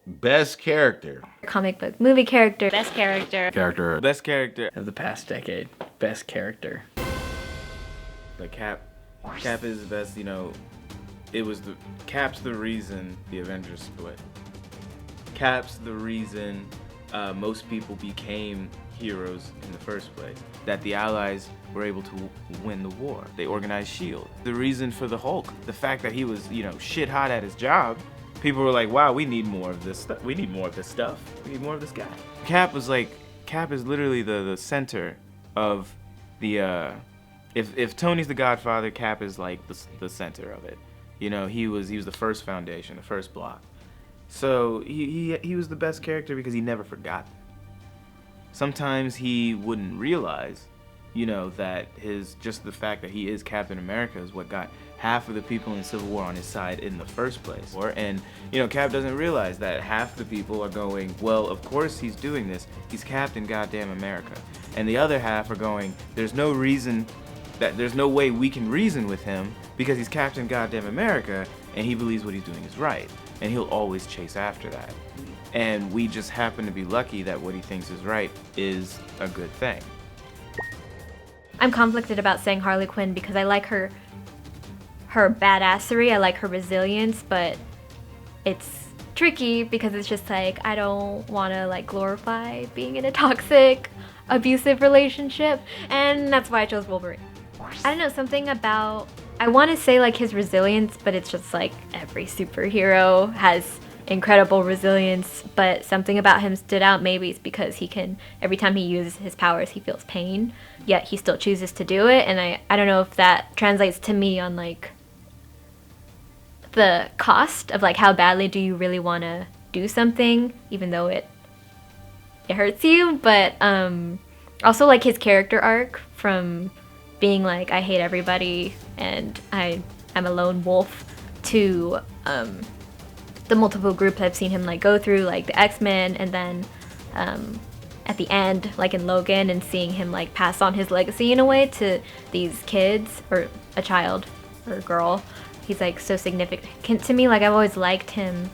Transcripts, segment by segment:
Best character. Comic book movie character. Best character. Best character of the past decade. Best character. But Cap is the best, Cap's the reason the Avengers split. Cap's the reason most people became heroes in the first place. That the Allies were able to win the war. They organized S.H.I.E.L.D. The reason for the Hulk, the fact that he was, shit hot at his job, people were like, wow, we need more of this stuff. We need more of this stuff. We need more of this guy. Cap is literally the center of the, if Tony's the Godfather, Cap is like the center of it. He was the first foundation, the first block. So he was the best character because he never forgot. Sometimes he wouldn't realize, that just the fact that he is Captain America is what got half of the people in Civil War on his side in the first place. And, Cap doesn't realize that half the people are going, well, of course he's doing this. He's Captain Goddamn America. And the other half are going, there's no way we can reason with him because he's Captain Goddamn America and he believes what he's doing is right. And he'll always chase after that. And we just happen to be lucky that what he thinks is right is a good thing. I'm conflicted about saying Harley Quinn because I like her badassery, I like her resilience, but it's tricky because it's just like, I don't want to glorify being in a toxic, abusive relationship, and that's why I chose Wolverine. I don't know, something about, I want to say his resilience, but it's just every superhero has incredible resilience, but something about him stood out. Maybe it's because every time he uses his powers, he feels pain, yet he still chooses to do it, and I don't know if that translates to me on the cost of how badly do you really want to do something, even though it hurts you, but also his character arc from being I hate everybody and I'm a lone wolf to the multiple groups I've seen him go through, the X-Men, and then at the end, in Logan, and seeing him pass on his legacy in a way to these kids, or a child or a girl. He's so significant to me. I've always liked him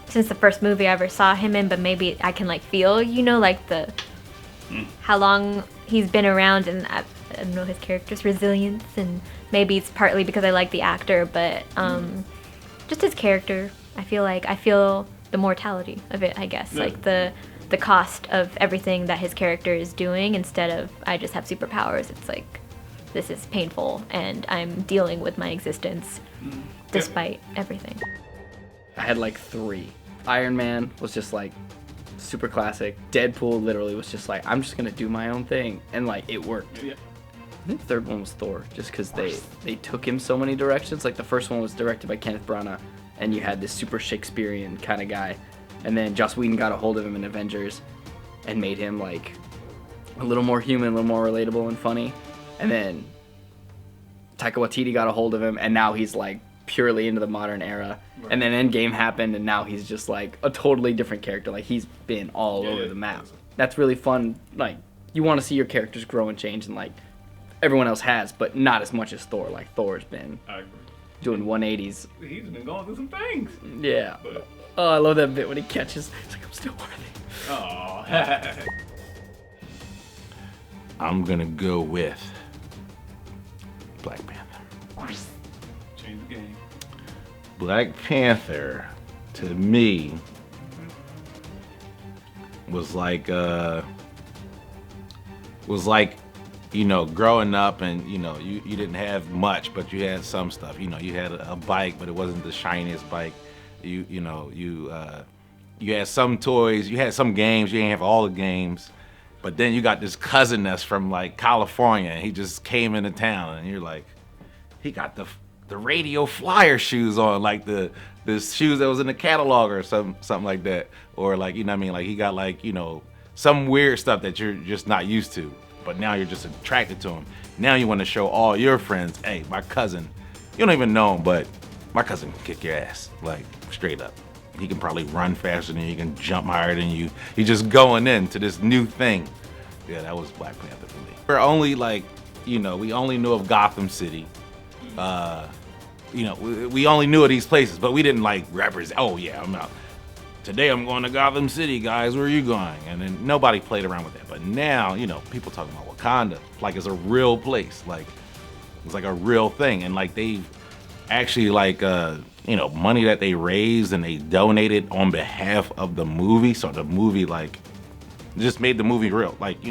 since the first movie I ever saw him in, but maybe I can feel, how long he's been around, and I don't know, his character's resilience, and maybe it's partly because I like the actor, but just his character, I feel the mortality of it, I guess. Yeah. The cost of everything that his character is doing, instead of I just have superpowers. It's this is painful and I'm dealing with my existence despite everything. I had 3. Iron Man was just super classic. Deadpool literally was just I'm just gonna do my own thing, and it worked. Yeah. I think the third one was Thor, just because they took him so many directions. The first one was directed by Kenneth Branagh, and you had this super Shakespearean kind of guy, and then Joss Whedon got a hold of him in Avengers and made him a little more human, a little more relatable and funny, and then Taika Waititi got a hold of him, and now he's purely into the modern era. Right. And then Endgame happened, and now he's just a totally different character. He's been all over the map. That's really fun. You want to see your characters grow and change, and everyone else has, but not as much as Thor. Thor's been doing 180s. He's been going through some things. Yeah. But. Oh, I love that bit when he catches. He's I'm still worthy. Oh. I'm gonna go with Black Panther. Change the game. Black Panther, to me, was growing up, and you didn't have much, but you had some stuff. You had a bike, but it wasn't the shiniest bike. You had some toys, you had some games, you didn't have all the games. But then you got this cousin that's from California, and he just came into town, and you're he got the radio flyer shoes on, the shoes that was in the catalog or something like that, or he got some weird stuff that you're just not used to. But now you're just attracted to him. Now you want to show all your friends, hey, my cousin, you don't even know him, but my cousin can kick your ass, straight up. He can probably run faster than you, he can jump higher than you. He's just going into this new thing. Yeah, that was Black Panther for me. We're only we only knew of Gotham City. We only knew of these places, but we didn't represent, oh yeah, I'm out. today I'm going to Gotham City, guys. Where are you going? And then nobody played around with that. But now, people talking about Wakanda like it's a real place, like it's like a real thing, and like they've actually money that they raised and they donated on behalf of the movie. So the movie just made the movie real. Like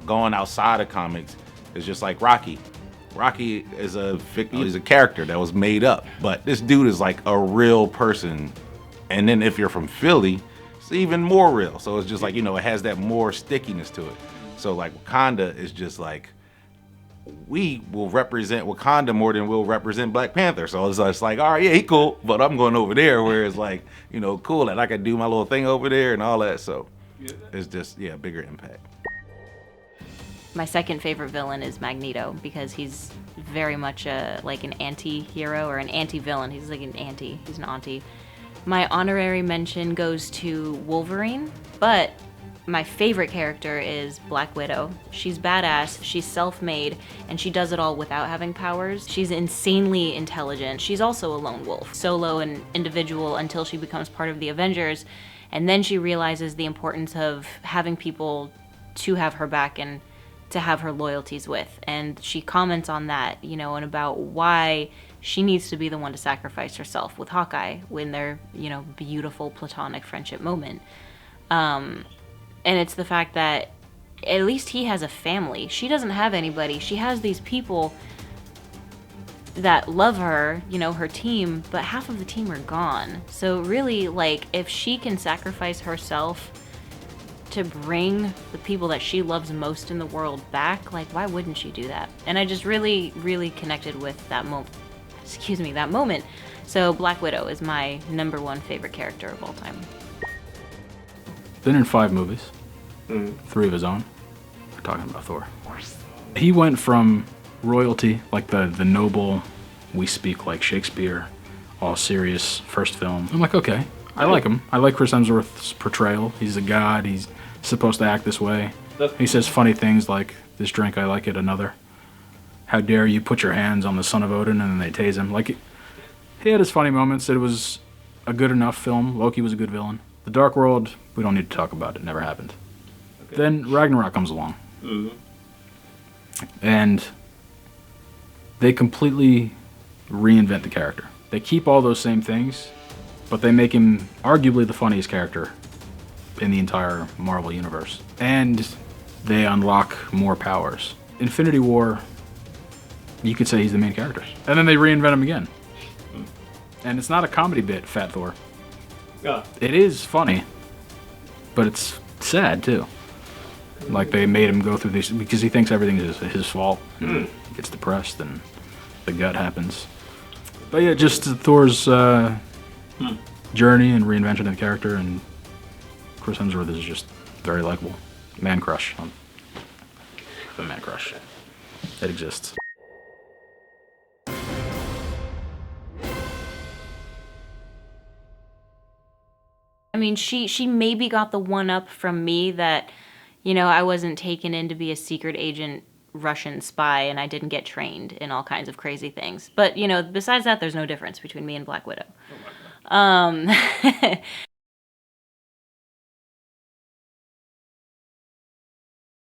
going outside of comics is just like Rocky. Rocky is he's a character that was made up, but this dude is like a real person. And then if you're from Philly, it's even more real. So it's just like, it has that more stickiness to it. So like Wakanda is just like, we will represent Wakanda more than we'll represent Black Panther. So it's like, all right, yeah, he cool, but I'm going over there where it's like, cool, and I can do my little thing over there and all that. So it's just, bigger impact. My second favorite villain is Magneto because he's very much an anti-hero or an anti-villain. He's like an anti. He's an auntie. My honorary mention goes to Wolverine, but my favorite character is Black Widow. She's badass, she's self-made, and she does it all without having powers. She's insanely intelligent. She's also a lone wolf, solo and individual until she becomes part of the Avengers, and then she realizes the importance of having people to have her back and to have her loyalties with. And she comments on that, and about why she needs to be the one to sacrifice herself with Hawkeye when their, beautiful platonic friendship moment. And it's the fact that at least he has a family. She doesn't have anybody. She has these people that love her, her team, but half of the team are gone. So really, if she can sacrifice herself to bring the people that she loves most in the world back, why wouldn't she do that? And I just really, really connected with that moment. So Black Widow is my number one favorite character of all time. Been in 5 movies, 3 of his own. We're talking about Thor. He went from royalty, like the noble, we speak like Shakespeare, all serious first film. I'm like, okay, I like him. I like Chris Hemsworth's portrayal. He's a god. He's supposed to act this way. He says funny things like, this drink, I like it, another. How dare you put your hands on the son of Odin, and then they tase him. He had his funny moments. It was a good enough film. Loki was a good villain. The Dark World, we don't need to talk about it. Never happened. Okay. Then Ragnarok comes along. Mm-hmm. And they completely reinvent the character. They keep all those same things, but they make him arguably the funniest character in the entire Marvel universe. And they unlock more powers. Infinity War, you could say he's the main character. And then they reinvent him again. And it's not a comedy bit, Fat Thor. Yeah. It is funny, but it's sad too. They made him go through these because he thinks everything is his fault. He gets depressed and the gut happens. But yeah, just Thor's journey and reinvention of the character, and Chris Hemsworth is just very likable. Man crush. The man crush. It exists. I mean, she maybe got the one up from me that, I wasn't taken in to be a secret agent Russian spy and I didn't get trained in all kinds of crazy things. But, besides that, there's no difference between me and Black Widow. Oh my God.